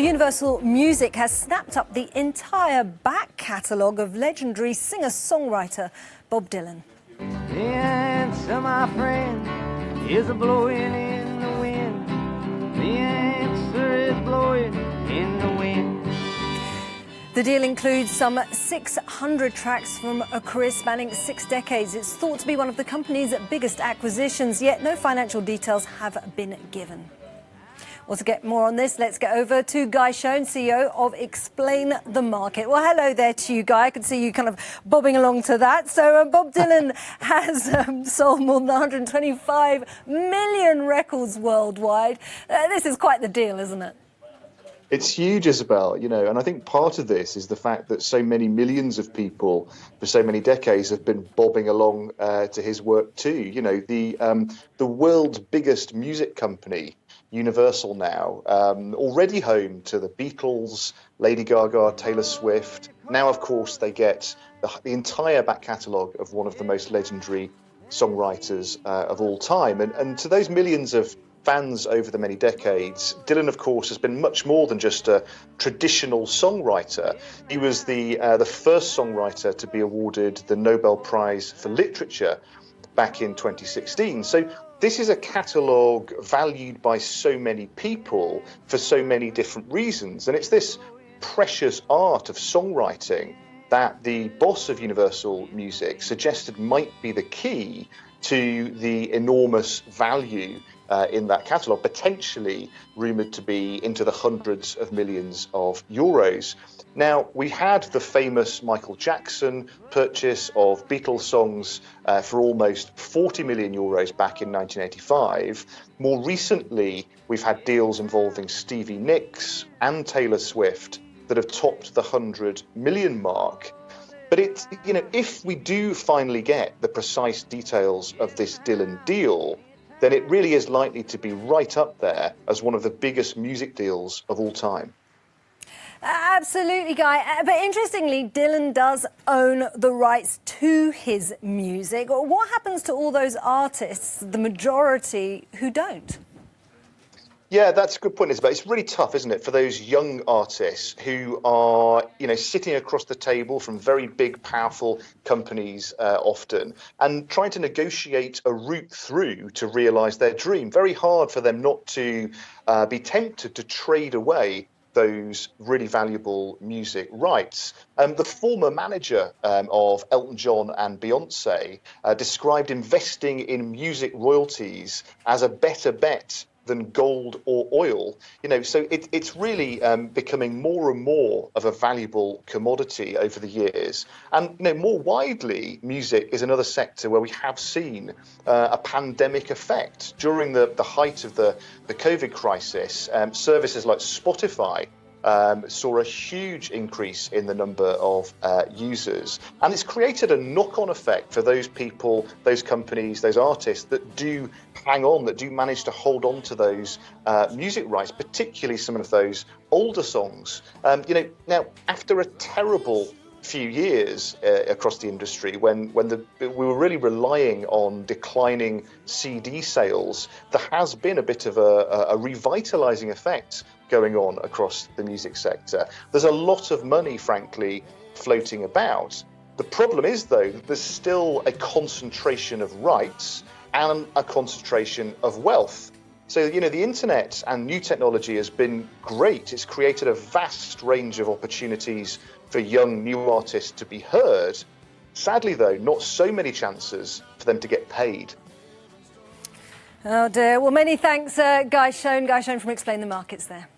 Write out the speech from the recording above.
Universal Music has snapped up the entire back catalogue of legendary singer-songwriter Bob Dylan. The answer, my friend, is a blowing in the wind. The answer is blowing in the wind. The deal includes some 600 tracks from a career spanning 6 decades. It's thought to be one of the company's biggest acquisitions, yet no financial details have been given. Well, to get more on this, let's get over to Guy Schoen, CEO of Explain the Market. Well, hello there to you, Guy. I can see you kind of bobbing along to that. So Bob Dylan has sold more than 125 million records worldwide. This is quite the deal, isn't it? It's huge, Isabel, and I think part of this is the fact that so many millions of people for so many decades have been bobbing along to his work too. The world's biggest music company, Universal now, already home to the Beatles, Lady Gaga, Taylor Swift. Now, of course, they get the entire back catalogue of one of the most legendary songwriters of all time. And to those millions of fans over the many decades, Dylan, of course, has been much more than just a traditional songwriter. He was the first songwriter to be awarded the Nobel Prize for Literature back in 2016. So this is a catalogue valued by so many people for so many different reasons. And it's this precious art of songwriting that the boss of Universal Music suggested might be the key to the enormous value in that catalogue, potentially rumoured to be into the hundreds of millions of euros. Now, we had the famous Michael Jackson purchase of Beatles songs for almost 40 million euros back in 1985. More recently, we've had deals involving Stevie Nicks and Taylor Swift that have topped the 100 million mark. But it's, if we do finally get the precise details of this Dylan deal, then it really is likely to be right up there as one of the biggest music deals of all time. Absolutely, Guy. But interestingly, Dylan does own the rights to his music. What happens to all those artists, the majority, who don't? Yeah, that's a good point, Isabel. It's really tough, isn't it, for those young artists who are, sitting across the table from very big, powerful companies often and trying to negotiate a route through to realise their dream. Very hard for them not to be tempted to trade away those really valuable music rights. The former manager of Elton John and Beyonce described investing in music royalties as a better bet than gold or oil. So it's really becoming more and more of a valuable commodity over the years. And more widely, music is another sector where we have seen a pandemic effect. During the height of the COVID crisis, services like Spotify saw a huge increase in the number of users. And it's created a knock-on effect for those people, those companies, those artists that do hang on, that do manage to hold on to those music rights, particularly some of those older songs. Now, after a terrible few years across the industry, when we were really relying on declining CD sales, there has been a bit of a revitalising effect going on across the music sector. There's a lot of money, frankly, floating about. The problem is, though, that there's still a concentration of rights and a concentration of wealth. So, the internet and new technology has been great. It's created a vast range of opportunities for young new artists to be heard. Sadly, though, not so many chances for them to get paid. Oh dear. Well, many thanks, Guy Schoen from Explain the Markets there.